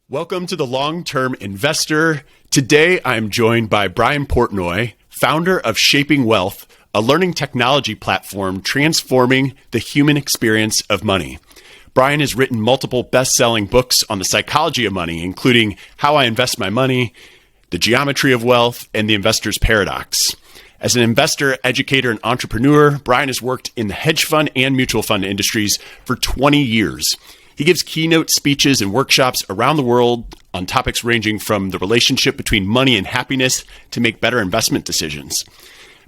Welcome to the Long-Term Investor. Today, I'm joined by Brian Portnoy, founder of Shaping Wealth, a learning technology platform transforming the human experience of money. Brian has written multiple best-selling books on the psychology of money, including How I Invest My Money, The Geometry of Wealth, and The Investor's Paradox. As an investor, educator, and entrepreneur, Brian has worked in the hedge fund and mutual fund industries for 20 years. He gives keynote speeches and workshops around the world on topics ranging from the relationship between money and happiness to make better investment decisions.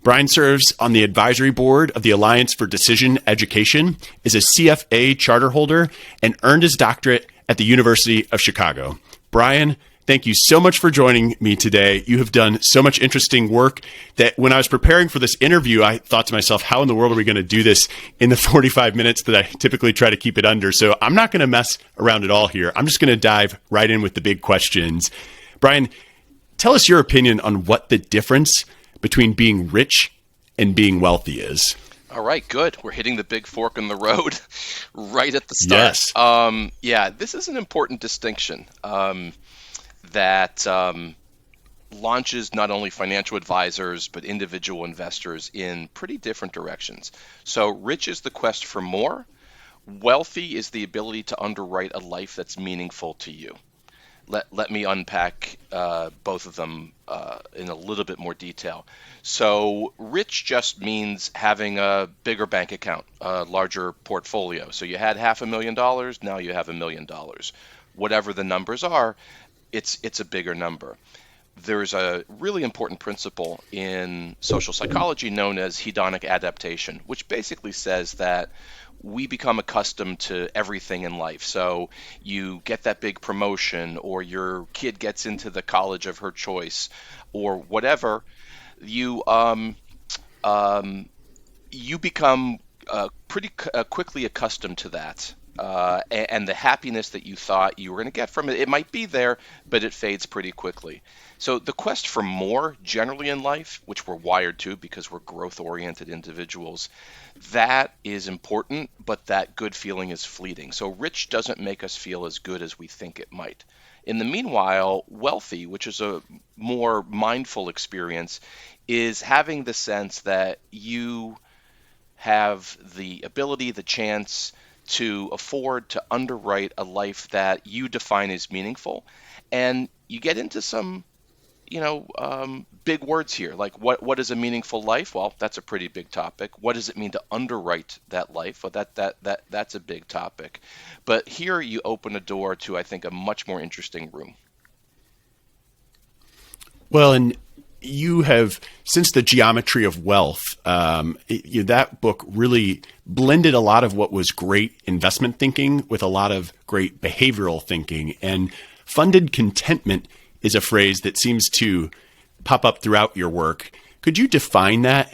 Brian serves on the advisory board of the Alliance for Decision Education, is a CFA charter holder, and earned his doctorate at the University of Chicago. Brian, thank you so much for joining me today. You have done so much interesting work that when I was preparing for this interview, I thought to myself, how in the world are we going to do this in the 45 minutes that I typically try to keep it under? So I'm not going to mess around at all here. I'm just going to dive right in with the big questions. Brian, tell us your opinion on what the difference between being rich and being wealthy is. All right, good. We're hitting the big fork in the road right at the start. Yes. This is an important distinction. That launches not only financial advisors, but individual investors in pretty different directions. So rich is the quest for more. Wealthy is the ability to underwrite a life that's meaningful to you. Let me unpack both of them in a little bit more detail. So rich just means having a bigger bank account, a larger portfolio. So you had $500,000, now you have $1 million. Whatever the numbers are, it's a bigger number. There's a really important principle in social psychology known as hedonic adaptation, which basically says that we become accustomed to everything in life. So you get that big promotion, or your kid gets into the college of her choice, or whatever, you become pretty quickly accustomed to that. And the happiness that you thought you were going to get from it, it might be there, but it fades pretty quickly. So the quest for more generally in life, which we're wired to because we're growth-oriented individuals, that is important, but that good feeling is fleeting. So rich doesn't make us feel as good as we think it might. In the meanwhile, wealthy, which is a more mindful experience, is having the sense that you have the ability, the chance to afford to underwrite a life that you define as meaningful. And you get into some, big words here, like what is a meaningful life? Well, that's a pretty big topic. What does it mean to underwrite that life? Well, that's a big topic. But here you open a door to, I think, a much more interesting room. Well, and you have, since The Geometry of Wealth, that book really blended a lot of what was great investment thinking with a lot of great behavioral thinking. And funded contentment is a phrase that seems to pop up throughout your work. Could you define that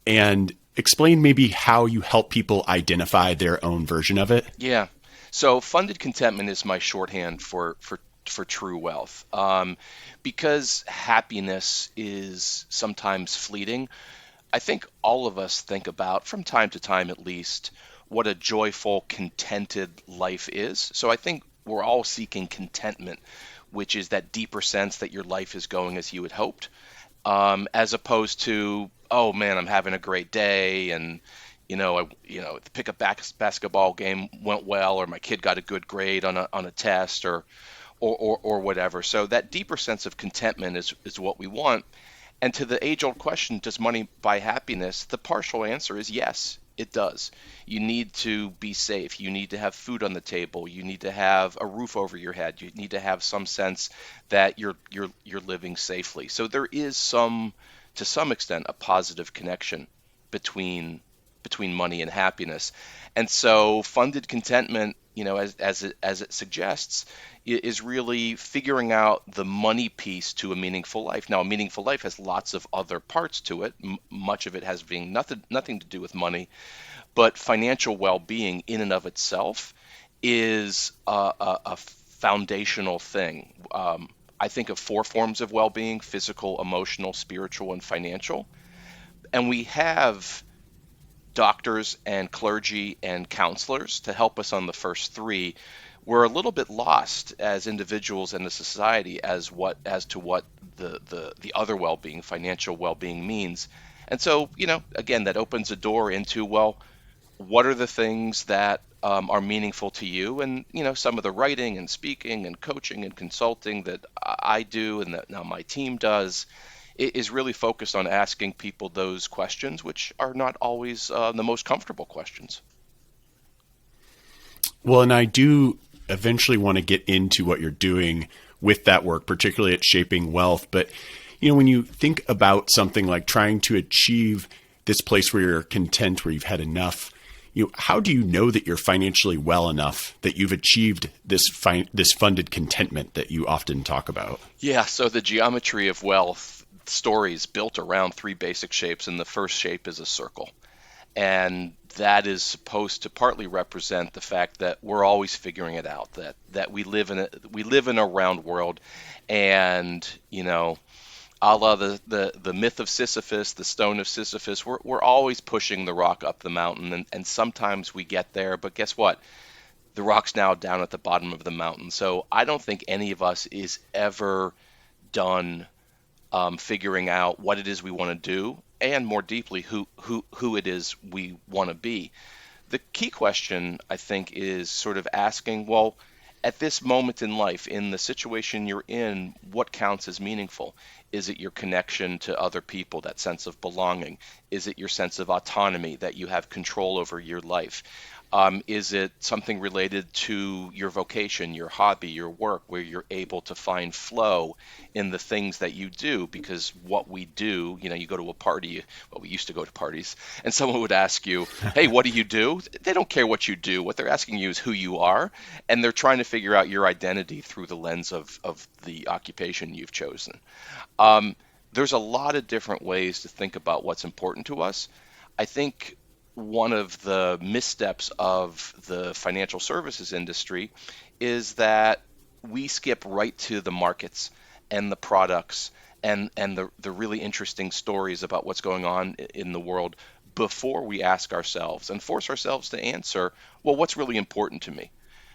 and explain maybe how you help people identify their own version of it? Yeah. So funded contentment is my shorthand for true wealth. Because happiness is sometimes fleeting, I think all of us think about, from time to time at least, what a joyful, contented life is. So I think we're all seeking contentment, which is that deeper sense that your life is going as you had hoped, as opposed to, oh man, I'm having a great day, and the pickup basketball game went well, or my kid got a good grade on a test, or whatever. So that deeper sense of contentment is what we want. And to the age-old question, does money buy happiness? The partial answer is yes, it does. You need to be safe. You need to have food on the table. You need to have a roof over your head. You need to have some sense that you're living safely. So there is to some extent, a positive connection between money and happiness. And so funded contentment, as it suggests, is really figuring out the money piece to a meaningful life. Now, a meaningful life has lots of other parts to it. Much of it has being nothing to do with money, but financial well-being in and of itself is a foundational thing. I think of 4 forms of well-being: physical, emotional, spiritual, and financial. And we have doctors and clergy and counselors to help us on the first 3. we're a little bit lost as individuals and a society as to what the other well-being, financial well-being means. And so, again, that opens a door into, well, what are the things that are meaningful to you? And some of the writing and speaking and coaching and consulting that I do and that now my team does is really focused on asking people those questions, which are not always the most comfortable questions. Well, and I do eventually want to get into what you're doing with that work, particularly at Shaping Wealth. But, when you think about something like trying to achieve this place where you're content, where you've had enough, how do you know that you're financially well enough, that you've achieved this funded contentment that you often talk about? Yeah, so the geometry of wealth story is built around three basic shapes, and the first shape is a circle. And that is supposed to partly represent the fact that we're always figuring it out, that we live in a round world, and a la the myth of Sisyphus, the stone of Sisyphus, we're always pushing the rock up the mountain, and sometimes we get there, but guess what? The rock's now down at the bottom of the mountain. So I don't think any of us is ever done figuring out what it is we want to do, and more deeply, who it is we want to be. The key question, I think, is sort of asking, well, at this moment in life, in the situation you're in, what counts as meaningful? Is it your connection to other people, that sense of belonging? Is it your sense of autonomy, that you have control over your life? Is it something related to your vocation, your hobby, your work, where you're able to find flow in the things that you do? Because what we do, you go to a party, well, we used to go to parties, and someone would ask you, hey, what do you do? They don't care what you do. What they're asking you is who you are, and they're trying to figure out your identity through the lens of the occupation you've chosen. There's a lot of different ways to think about what's important to us. I think one of the missteps of the financial services industry is that we skip right to the markets and the products and the really interesting stories about what's going on in the world before we ask ourselves and force ourselves to answer, well, what's really important to me?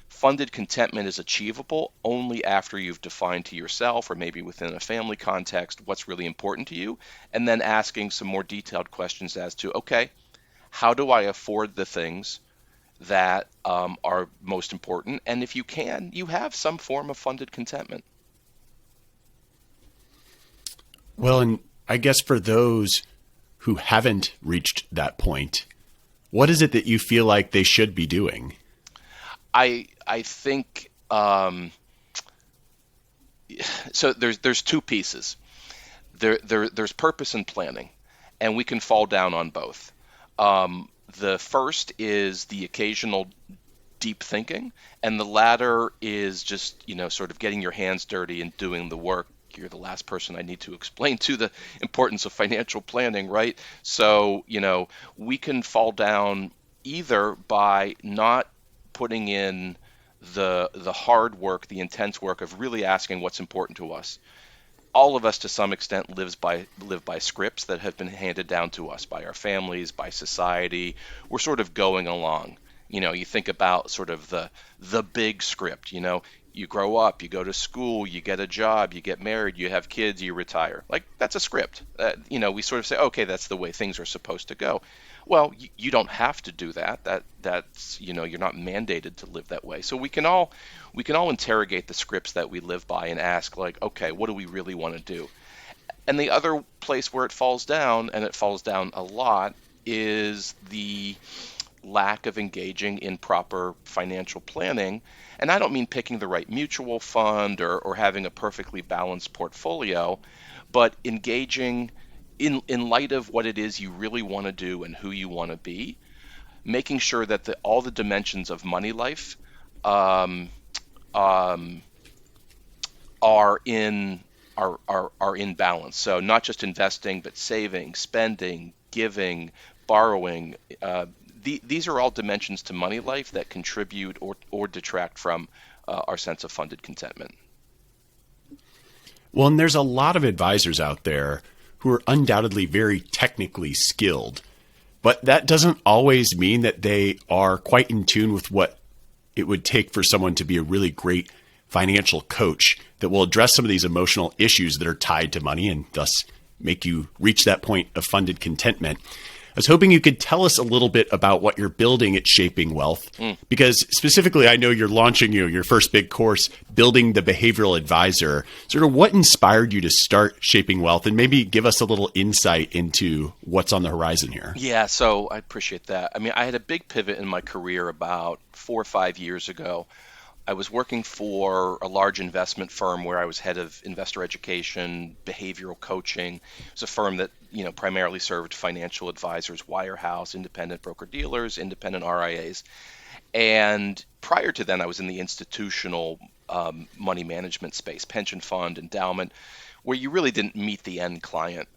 Funded contentment is achievable only after you've defined to yourself, or maybe within a family context, what's really important to you, and then asking some more detailed questions as to, okay, how do I afford the things that are most important? And if you can, you have some form of funded contentment. Well, and I guess for those who haven't reached that point, what is it that you feel like they should be doing? I think so. There's two pieces. There's purpose and planning, and we can fall down on both. The first is the occasional deep thinking, and the latter is just, sort of getting your hands dirty and doing the work. You're the last person I need to explain to the importance of financial planning, right? So, we can fall down either by not putting in the hard work, the intense work of really asking what's important to us. All of us, to some extent, live by scripts that have been handed down to us by our families, by society. We're sort of going along. You think about sort of the big script. You grow up, you go to school, you get a job, you get married, you have kids, you retire. Like, that's a script. We sort of say, okay, that's the way things are supposed to go. Well, you don't have to do that. That's you're not mandated to live that way. So we can all interrogate the scripts that we live by and ask, like, okay, what do we really want to do? And the other place where it falls down, and it falls down a lot, is the lack of engaging in proper financial planning. And I don't mean picking the right mutual fund or having a perfectly balanced portfolio, but engaging in light of what it is you really want to do and who you want to be, making sure that all the dimensions of money life are in balance. So not just investing, but saving, spending, giving, borrowing. These are all dimensions to money life that contribute or detract from our sense of funded contentment. Well, and there's a lot of advisors out there who are undoubtedly very technically skilled, but that doesn't always mean that they are quite in tune with what it would take for someone to be a really great financial coach that will address some of these emotional issues that are tied to money and thus make you reach that point of funded contentment. I was hoping you could tell us a little bit about what you're building at Shaping Wealth, because specifically, I know you're launching your first big course, Building the Behavioral Advisor. Sort of what inspired you to start Shaping Wealth, and maybe give us a little insight into what's on the horizon here. Yeah, so I appreciate that. I mean, I had a big pivot in my career about 4 or 5 years ago. I was working for a large investment firm where I was head of investor education, behavioral coaching. It was a firm that, primarily served financial advisors, wirehouse, independent broker-dealers, independent RIAs. And prior to then, I was in the institutional money management space, pension fund, endowment, where you really didn't meet the end client.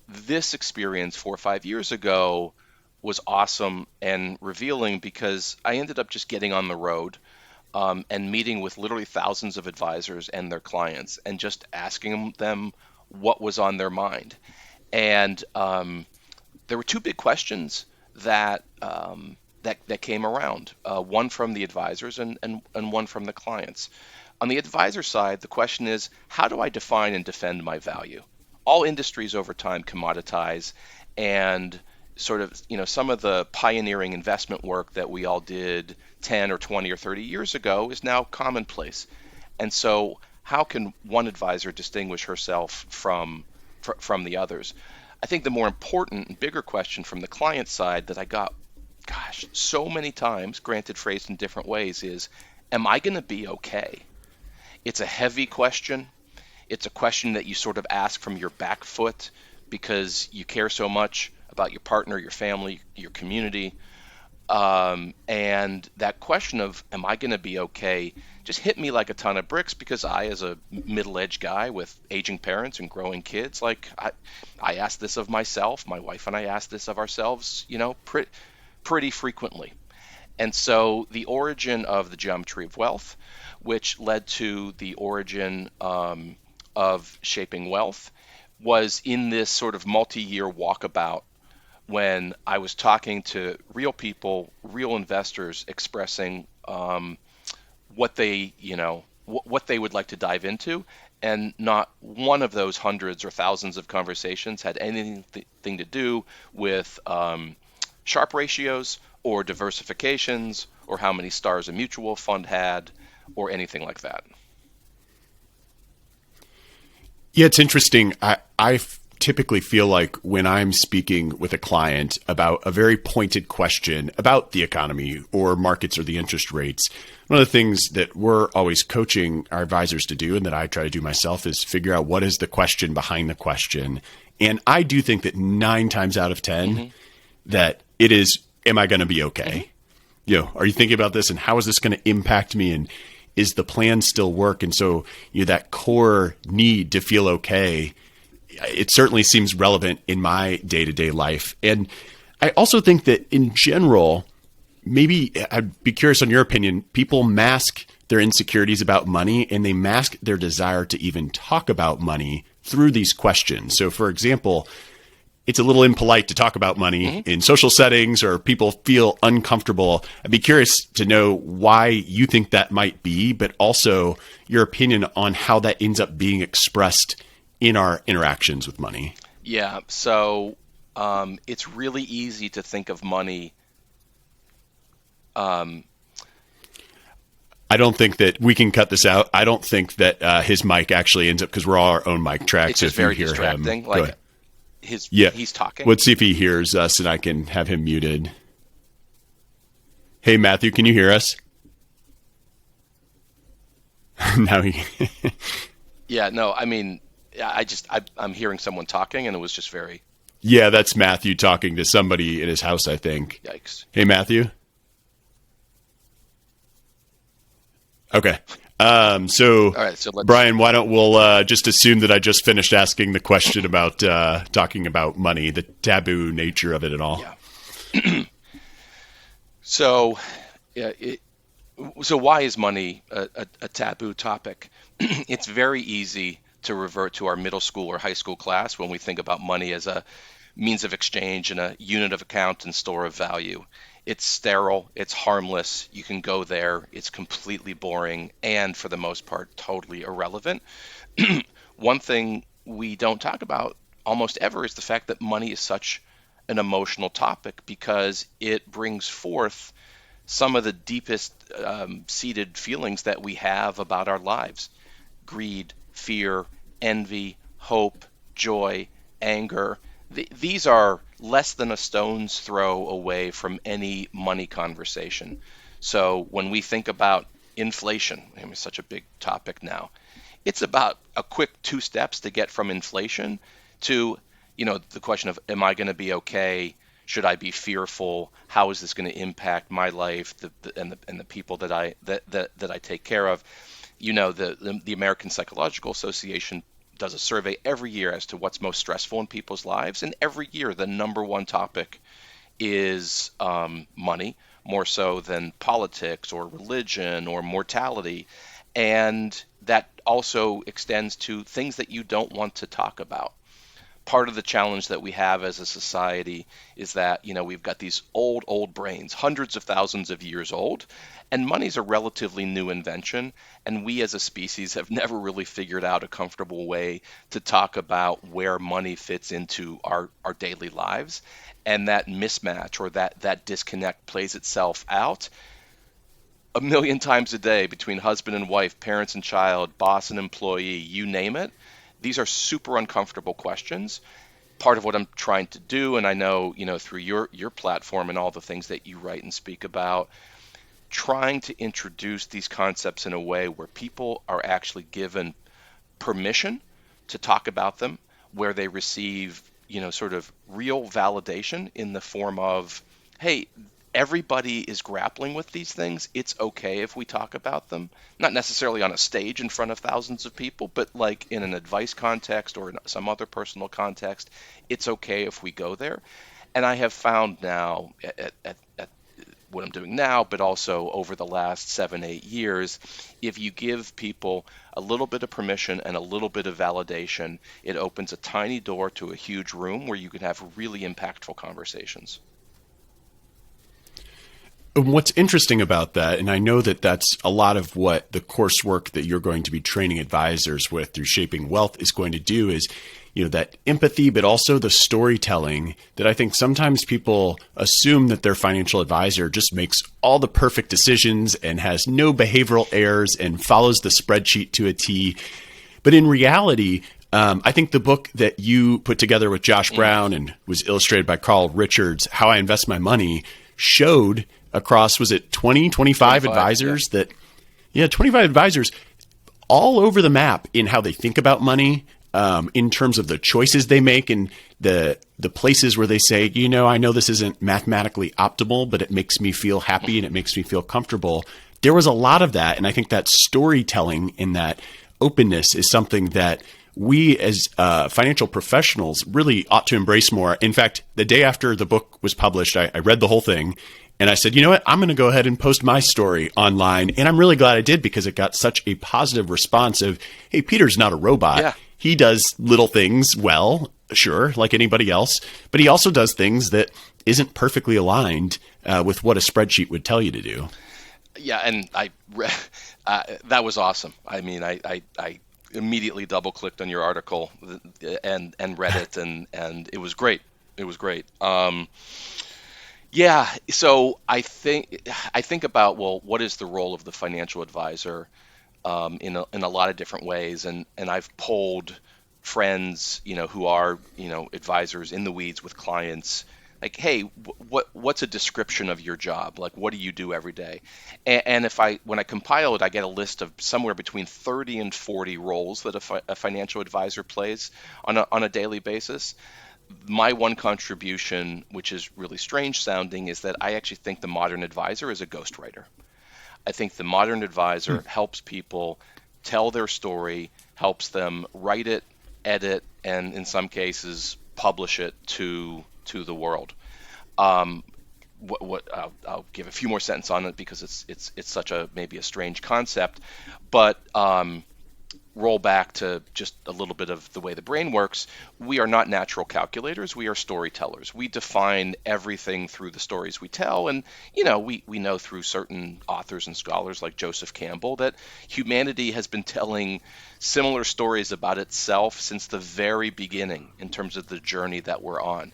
This experience 4 or 5 years ago was awesome and revealing because I ended up just getting on the road and meeting with literally thousands of advisors and their clients and just asking them what was on their mind. And there were two big questions that came around, one from the advisors and one from the clients. On the advisor side, the question is, how do I define and defend my value? All industries over time commoditize, and sort of, some of the pioneering investment work that we all did 10 or 20 or 30 years ago is now commonplace. And so how can one advisor distinguish herself from the others? I think the more important and bigger question from the client side that I got, so many times, granted phrased in different ways, is, am I going to be okay? It's a heavy question. It's a question that you sort of ask from your back foot because you care so much about your partner, your family, your community. And that question of, am I going to be okay, just hit me like a ton of bricks because I, as a middle-aged guy with aging parents and growing kids, I ask this of myself. My wife and I ask this of ourselves, pretty frequently. And so the origin of the Geometry of Wealth, which led to the origin of Shaping Wealth, was in this sort of multi-year walkabout when I was talking to real people, real investors, expressing what they would like to dive into, and not one of those hundreds or thousands of conversations had anything to do with Sharpe ratios or diversifications or how many stars a mutual fund had or anything like that. Yeah, it's interesting. I typically feel like when I'm speaking with a client about a very pointed question about the economy or markets or the interest rates, one of the things that we're always coaching our advisors to do, and that I try to do myself, is figure out what is the question behind the question. And I do think that 9 times out of 10, that it is, am I going to be okay? Are you thinking about this, and how is this going to impact me? And is the plan still work? And so that core need to feel okay, it certainly seems relevant in my day-to-day life. And I also think that in general, maybe I'd be curious on your opinion, people mask their insecurities about money, and they mask their desire to even talk about money through these questions. So for example, it's a little impolite to talk about money in social settings, or people feel uncomfortable. I'd be curious to know why you think that might be, but also your opinion on how that ends up being expressed in our interactions with money. Yeah, so it's really easy to think of money. I don't think that we can cut this out. I don't think that his mic actually ends up, because we're all our own mic tracks. It's just very distracting. He's talking. Let's see if he hears us, and I can have him muted. Hey, Matthew, can you hear us? Now he. Yeah, no, I mean, I'm hearing someone talking, and it was just very. Yeah, that's Matthew talking to somebody in his house, I think. Yikes. Hey, Matthew. Okay. All right, so Brian, why don't we'll just assume that I just finished asking the question about talking about money, the taboo nature of it and all. Yeah. So why is money a taboo topic? It's very easy to revert to our middle school or high school class when we think about money as a means of exchange and a unit of account and store of value. It's sterile, it's harmless, you can go there, it's completely boring, and for the most part, totally irrelevant. One thing we don't talk about almost ever is the fact that money is such an emotional topic because it brings forth some of the deepest seated feelings that we have about our lives: greed, fear, envy, hope, joy, anger. These are less than a stone's throw away from any money conversation. So when we think about inflation, I mean, it's such a big topic now, it's about a quick two steps to get from inflation to, the question of, am I going to be okay? Should I be fearful? How is this going to impact my life, and the people that I take care of? The American Psychological Association does a survey every year as to what's most stressful in people's lives, and every year the number one topic is money, more so than politics or religion or mortality. And that also extends to things that you don't want to talk about. Part of the challenge that we have as a society is that, we've got these old brains, hundreds of thousands of years old, and money's a relatively new invention, and we as a species have never really figured out a comfortable way to talk about where money fits into our daily lives. And that mismatch, or that disconnect, plays itself out a million times a day between husband and wife, parents and child, boss and employee, you name it. These are super uncomfortable questions. Part of what I'm trying to do, and I know, through your platform and all the things that you write and speak about, trying to introduce these concepts in a way where people are actually given permission to talk about them, where they receive, sort of real validation in the form of, hey, everybody is grappling with these things. It's okay if we talk about them, not necessarily on a stage in front of thousands of people, but like in an advice context or in some other personal context. It's okay if we go there. And I have found now at what I'm doing now, but also over the last 7-8 years, if you give people a little bit of permission and a little bit of validation, it opens a tiny door to a huge room where you can have really impactful conversations. What's interesting about that, and I know that that's a lot of what the coursework that you're going to be training advisors with through Shaping Wealth is going to do, is, that empathy, but also the storytelling that I think sometimes people assume that their financial advisor just makes all the perfect decisions and has no behavioral errors and follows the spreadsheet to a T. But in reality, I think the book that you put together with Josh Brown and was illustrated by Carl Richards, How I Invest My Money, showed across, was it 25 advisors, yeah. 25 advisors all over the map in how they think about money, in terms of the choices they make and the places where they say, I know this isn't mathematically optimal, but it makes me feel happy and it makes me feel comfortable. There was a lot of that. And I think that storytelling and that openness is something that we as financial professionals really ought to embrace more. In fact, the day after the book was published, I read the whole thing. And I said, you know what, I'm going to go ahead and post my story online. And I'm really glad I did, because it got such a positive response of, hey, Peter's not a robot. Yeah. He does little things well, sure, like anybody else. But he also does things that isn't perfectly aligned with what a spreadsheet would tell you to do. Yeah, and that was awesome. I mean, I immediately double-clicked on your article and read it, and it was great. It was great. Yeah, so I think about, well, what is the role of the financial advisor in a lot of different ways, and I've polled friends, who are, advisors in the weeds with clients, like, hey, what's a description of your job? Like, what do you do every day? And when I compile it, I get a list of somewhere between 30 and 40 roles that a financial advisor plays on a daily basis. My one contribution, which is really strange sounding, is that I actually think the modern advisor is a ghostwriter. I think the modern advisor helps people tell their story, helps them write it, edit, and in some cases publish it to the world. I'll give a few more sentences on it because it's such a maybe a strange concept, but roll back to just a little bit of the way the brain works, we are not natural calculators. We are storytellers. We define everything through the stories we tell. And, we know through certain authors and scholars like Joseph Campbell that humanity has been telling similar stories about itself since the very beginning in terms of the journey that we're on.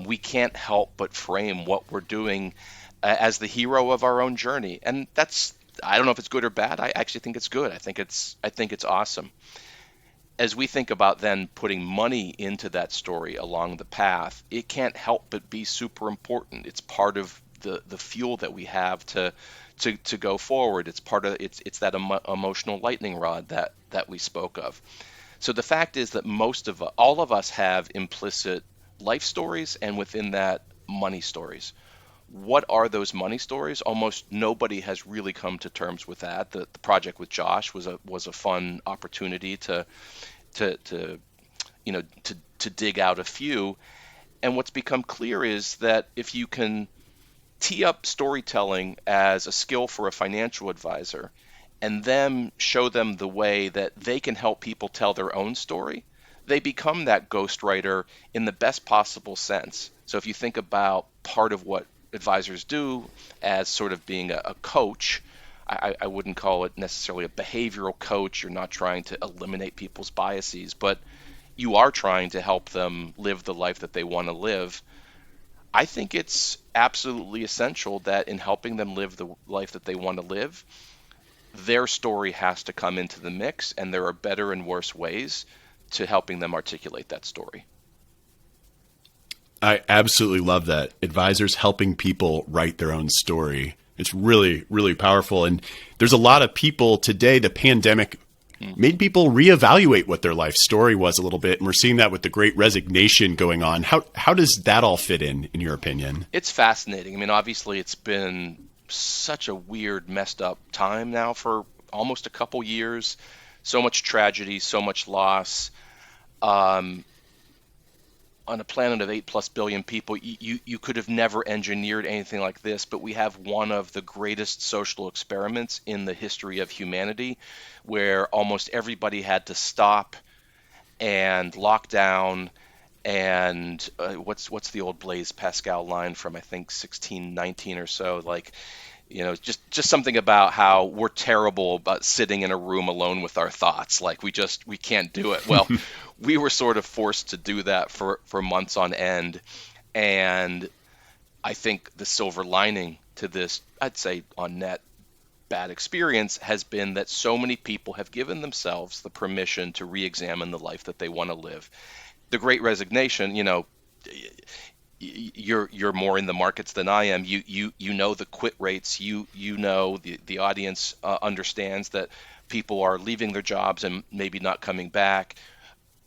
We can't help but frame what we're doing as the hero of our own journey. And I don't know if it's good or bad. I actually think it's good. I think it's awesome. As we think about then putting money into that story along the path, it can't help but be super important. It's part of the fuel that we have to go forward. It's part of it's that emotional lightning rod that we spoke of. So the fact is that all of us have implicit life stories, and within that, money stories. What are those money stories? Almost nobody has really come to terms with that. The project with Josh was a fun opportunity to dig out a few. And what's become clear is that if you can tee up storytelling as a skill for a financial advisor and then show them the way that they can help people tell their own story, they become that ghostwriter in the best possible sense. So if you think about part of what advisors do as sort of being a coach, I wouldn't call it necessarily a behavioral coach. You're not trying to eliminate people's biases, but you are trying to help them live the life that they want to live. I think it's absolutely essential that in helping them live the life that they want to live, their story has to come into the mix, and there are better and worse ways to helping them articulate that story. I absolutely love that. Advisors helping people write their own story. It's really, really powerful. And there's a lot of people today, the pandemic made people reevaluate what their life story was a little bit. And we're seeing that with the Great Resignation going on. How does that all fit in your opinion? It's fascinating. I mean, obviously, it's been such a weird, messed up time now for almost a couple years. So much tragedy, so much loss. On a planet of 8+ billion people, you could have never engineered anything like this, but we have one of the greatest social experiments in the history of humanity, where almost everybody had to stop and lock down. And what's the old Blaise Pascal line from, I think, 1619 or so, like, just something about how we're terrible about sitting in a room alone with our thoughts. Like we can't do it. Well, we were sort of forced to do that for months on end. And I think the silver lining to this, I'd say on net, bad experience has been that so many people have given themselves the permission to re-examine the life that they want to live. The Great Resignation, you're more in the markets than I am. You know the quit rates. The audience understands that people are leaving their jobs and maybe not coming back.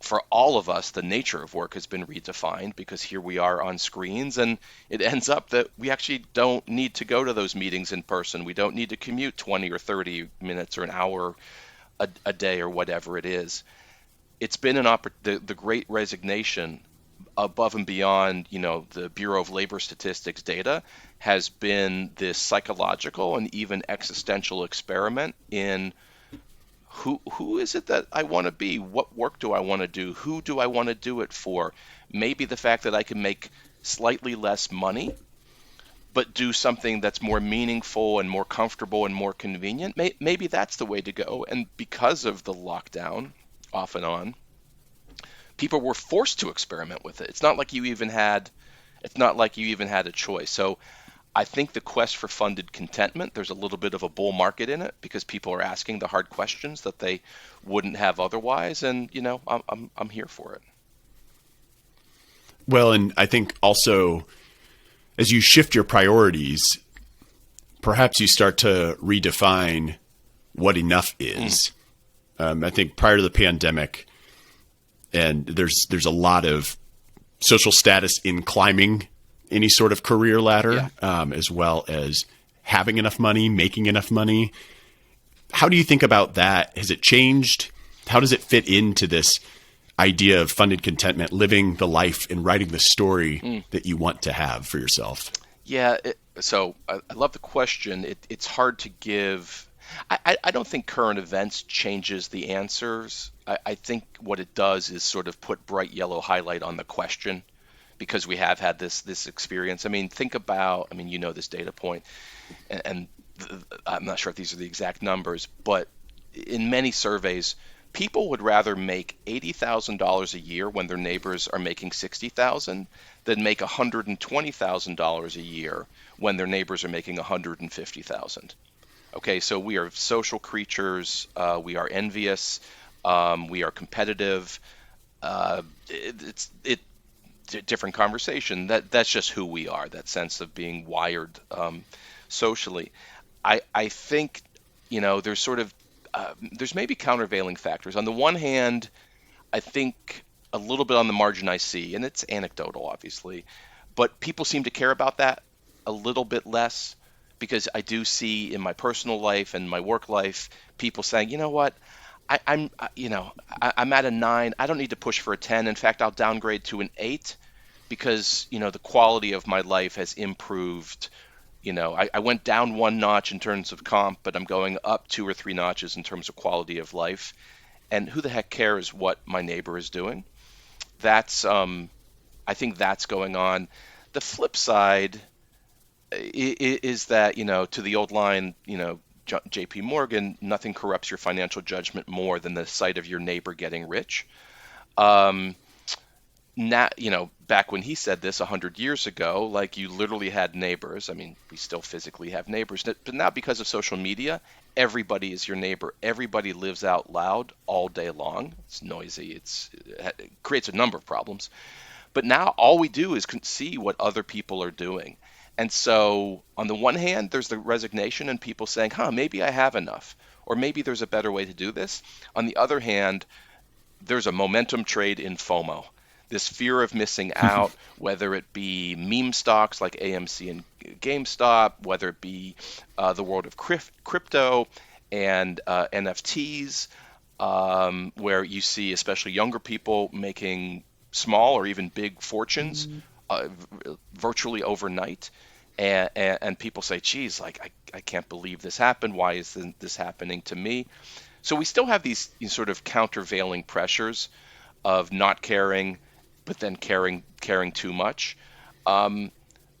For all of us, the nature of work has been redefined because here we are on screens, and it ends up that we actually don't need to go to those meetings in person. We don't need to commute 20 or 30 minutes or an hour a day or whatever it is. It's been the Great Resignation, above and beyond, the Bureau of Labor Statistics data, has been this psychological and even existential experiment in who is it that I want to be? What work do I want to do? Who do I want to do it for? Maybe the fact that I can make slightly less money, but do something that's more meaningful and more comfortable and more convenient. Maybe that's the way to go. And because of the lockdown, off and on, people were forced to experiment with it. It's not like you even had a choice. So I think the quest for funded contentment, there's a little bit of a bull market in it because people are asking the hard questions that they wouldn't have otherwise. And, I'm here for it. Well, and I think also as you shift your priorities, perhaps you start to redefine what enough is. I think prior to the pandemic, and there's a lot of social status in climbing any sort of career ladder, as well as having enough money, making enough money. How do you think about that? Has it changed? How does it fit into this idea of funded contentment, living the life and writing the story that you want to have for yourself? Yeah. So I love the question. It's hard to give. I don't think current events changes the answers. I think what it does is sort of put bright yellow highlight on the question because we have had this experience. I mean, think about, I mean, you know this data point, and I'm not sure if these are the exact numbers, but in many surveys, people would rather make $80,000 a year when their neighbors are making 60,000 than make $120,000 a year when their neighbors are making 150,000. Okay, so we are social creatures. We are envious. We are competitive. It's different conversation. That's just who we are. That sense of being wired socially. I think there's sort of there's maybe countervailing factors. On the one hand, I think a little bit on the margin I see, and it's anecdotal, obviously, but people seem to care about that a little bit less because I do see in my personal life and my work life people saying, you know what, I'm at a 9. I don't need to push for a 10. In fact, I'll downgrade to an 8 because the quality of my life has improved. I went down one notch in terms of comp, but I'm going up 2 or 3 notches in terms of quality of life. And who the heck cares what my neighbor is doing? That's I think that's going on. The flip side is that, to the old line, JP Morgan, nothing corrupts your financial judgment more than the sight of your neighbor getting rich. Um, Back when he said this 100 years ago, like you literally had neighbors. I mean, we still physically have neighbors, but now because of social media, everybody is your neighbor. Everybody lives out loud all day long. It's noisy. It creates a number of problems. But now all we do is see what other people are doing. And so on the one hand, there's the resignation and people saying, maybe I have enough, or maybe there's a better way to do this. On the other hand, there's a momentum trade in FOMO, this fear of missing out, whether it be meme stocks like AMC and GameStop, whether it be the world of crypto and NFTs, where you see especially younger people making small or even big fortunes uh, virtually overnight. And people say, geez, like I can't believe this happened. Why is this happening to me? So we still have these sort of countervailing pressures of not caring, but then caring too much. Um,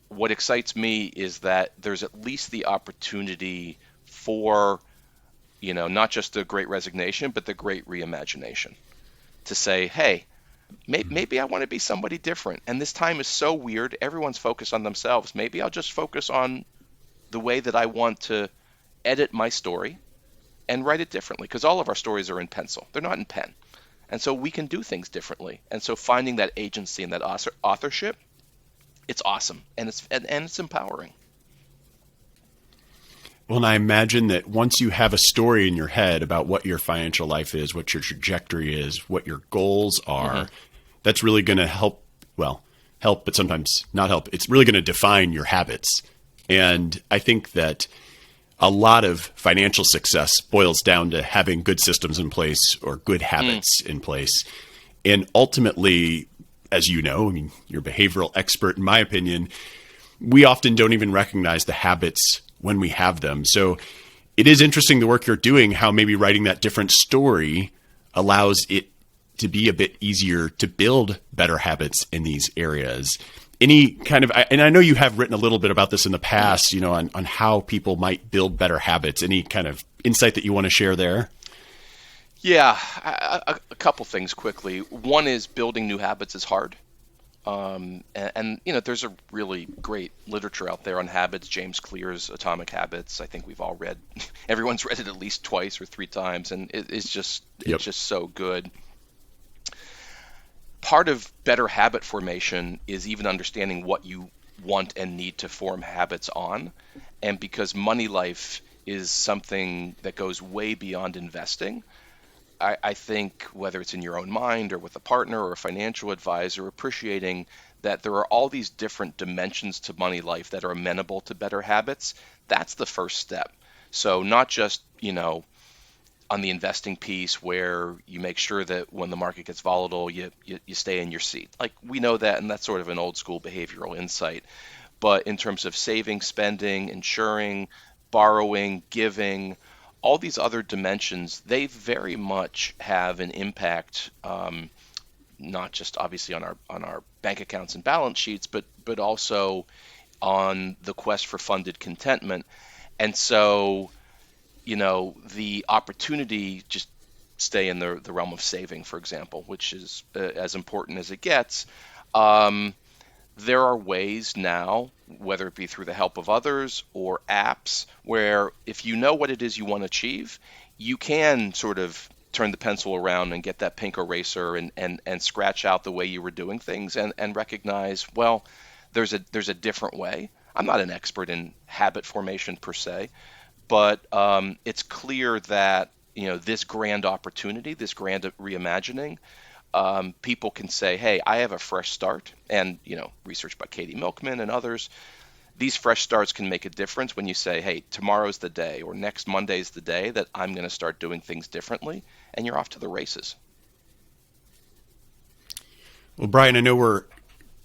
what excites me is that there's at least the opportunity for, not just the Great Resignation, but the Great Reimagination to say, hey, maybe I want to be somebody different. And this time is so weird. Everyone's focused on themselves. Maybe I'll just focus on the way that I want to edit my story and write it differently because all of our stories are in pencil. They're not in pen. And so we can do things differently. And so finding that agency and that authorship, it's awesome and it's empowering. Well, and I imagine that once you have a story in your head about what your financial life is, what your trajectory is, what your goals are, that's really going to help, well, help, but sometimes not help. It's really going to define your habits. And I think that a lot of financial success boils down to having good systems in place or good habits in place. And ultimately, as you know, I mean, you're a behavioral expert, in my opinion, we often don't even recognize the habits when we have them. So it is interesting the work you're doing, how maybe writing that different story allows it to be a bit easier to build better habits in these areas. Any kind of, and I know you have written a little bit about this in the past, on how people might build better habits. Any kind of insight that you want to share there? Yeah, a couple things quickly. One is building new habits is hard. There's a really great literature out there on habits. James Clear's Atomic Habits. I think we've all read. Everyone's read it at least twice or 3 times, and it's just so good. Part of better habit formation is even understanding what you want and need to form habits on, and because money life is something that goes way beyond investing. I think whether it's in your own mind or with a partner or a financial advisor, appreciating that there are all these different dimensions to money life that are amenable to better habits, that's the first step. So not just, on the investing piece where you make sure that when the market gets volatile, you stay in your seat. Like we know that, and that's sort of an old school behavioral insight. But in terms of saving, spending, insuring, borrowing, giving, all these other dimensions, they very much have an impact, not just obviously on our bank accounts and balance sheets, but also on the quest for funded contentment. And so, the opportunity, just stay in the realm of saving, for example, which is as important as it gets. Um, there are ways now, whether it be through the help of others or apps, where if you know what it is you want to achieve, you can sort of turn the pencil around and get that pink eraser and scratch out the way you were doing things and recognize, well, there's a different way. I'm not an expert in habit formation per se, but it's clear that this grand opportunity, this grand reimagining, people can say, hey, I have a fresh start. And, research by Katie Milkman and others, these fresh starts can make a difference when you say, hey, tomorrow's the day or next Monday's the day that I'm going to start doing things differently. And you're off to the races. Well, Brian, I know we're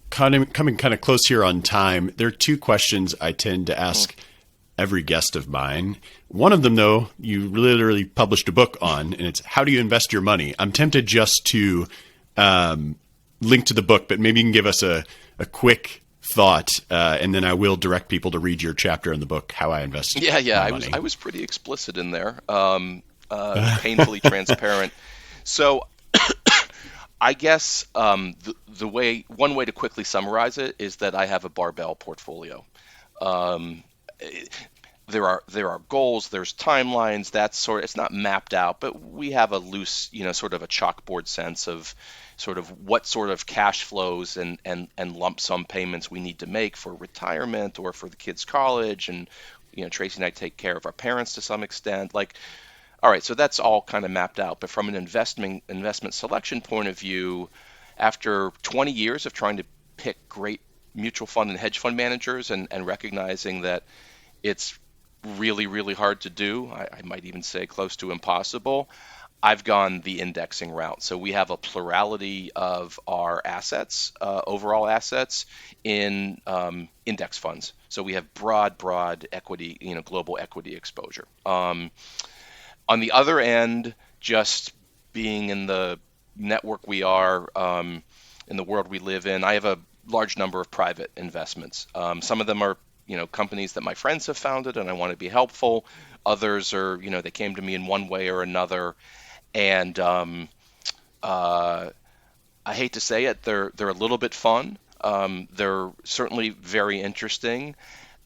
coming kind of close here on time. There are two questions I tend to ask every guest of mine. One of them, though, you literally published a book on, and it's how do you invest your money? I'm tempted just to link to the book, but maybe you can give us a quick thought, and then I will direct people to read your chapter in the book, How I Invest Yeah, My Money. I was pretty explicit in there, painfully transparent. So I guess one way to quickly summarize it is that I have a barbell portfolio. Um, there are goals, there's timelines, it's not mapped out, but we have a loose, sort of a chalkboard sense of sort of what sort of cash flows and lump sum payments we need to make for retirement or for the kids' college. And Tracy and I take care of our parents to some extent. All right, so that's all kind of mapped out. But from an investment selection point of view, after 20 years of trying to pick great mutual fund and hedge fund managers and recognizing that it's really, really hard to do, I might even say close to impossible, I've gone the indexing route. So we have a plurality of our assets, overall assets, in index funds. So we have broad equity, global equity exposure. On the other end, just being in the network we are, in the world we live in, I have a large number of private investments. Some of them are, companies that my friends have founded and I want to be helpful. Others are, they came to me in one way or another. And I hate to say it, they're a little bit fun. They're certainly very interesting.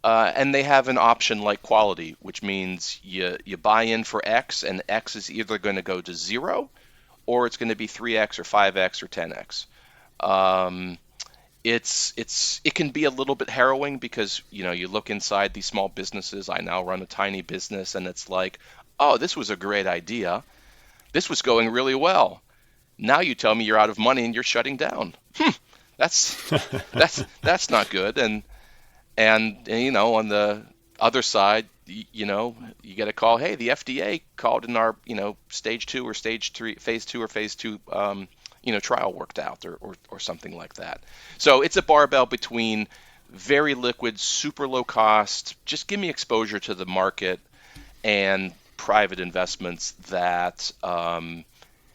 And they have an option like quality, which means you buy in for X, and X is either going to go to zero, or it's going to be 3X or 5X or 10X. It can be a little bit harrowing because you look inside these small businesses. I now run a tiny business, and it's like, oh, this was a great idea. This was going really well. Now you tell me you're out of money and you're shutting down. That's that's not good. And on the other side, you get a call. Hey, the FDA called in our stage 2 or stage 3, phase 2 or phase 2 trial worked out or something like that. So it's a barbell between very liquid, super low cost, just give me exposure to the market, and private investments that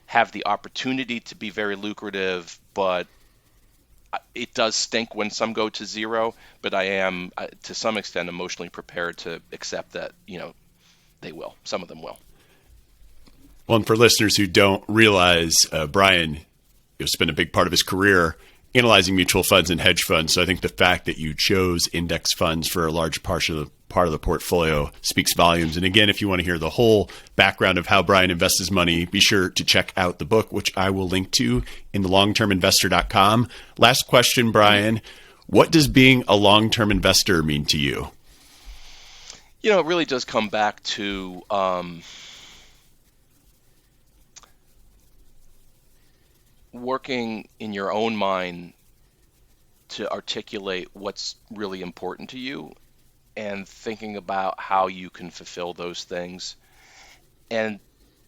have the opportunity to be very lucrative, but it does stink when some go to zero. But I am, to some extent, emotionally prepared to accept that, they will. Some of them will. Well, and for listeners who don't realize, Brian spent a big part of his career analyzing mutual funds and hedge funds. So I think the fact that you chose index funds for a large part of the portfolio speaks volumes. And again, if you want to hear the whole background of how Brian invests his money, be sure to check out the book, which I will link to in the longterminvestor.com. Last question, Brian. What does being a long-term investor mean to you? It really does come back to working in your own mind to articulate what's really important to you and thinking about how you can fulfill those things. And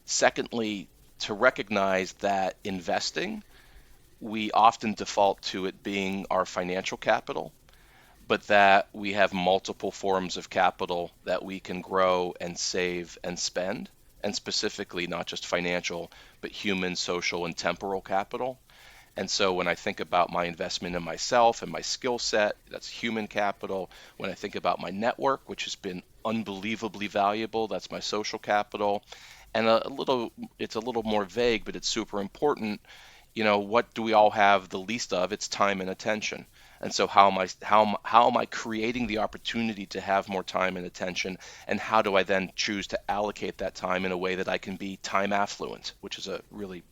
secondly, to recognize that investing, we often default to it being our financial capital, but that we have multiple forms of capital that we can grow and save and spend, and specifically not just financial, but human, social, and temporal capital. And so when I think about my investment in myself and my skill set, that's human capital. When I think about my network, which has been unbelievably valuable, that's my social capital. And it's a little more vague, but it's super important. What do we all have the least of? It's time and attention. And so how am I creating the opportunity to have more time and attention? And how do I then choose to allocate that time in a way that I can be time affluent, which is a really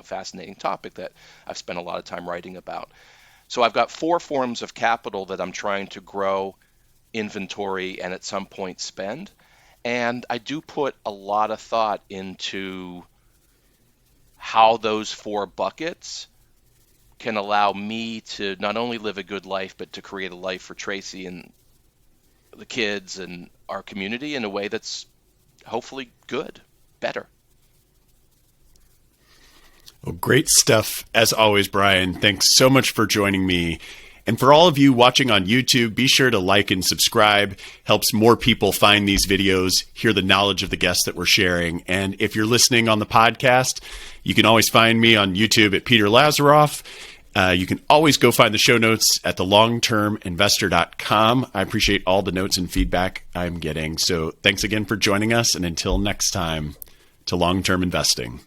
fascinating topic that I've spent a lot of time writing about. So I've got 4 forms of capital that I'm trying to grow, inventory, and at some point spend. And I do put a lot of thought into how those 4 buckets can allow me to not only live a good life, but to create a life for Tracy and the kids and our community in a way that's hopefully good, better. Well, great stuff as always, Brian. Thanks so much for joining me. And for all of you watching on YouTube, be sure to like and subscribe. Helps more people find these videos, hear the knowledge of the guests that we're sharing. And if you're listening on the podcast, you can always find me on YouTube at Peter Lazaroff. You can always go find the show notes at thelongterminvestor.com. I appreciate all the notes and feedback I'm getting. So thanks again for joining us. And until next time, to long-term investing.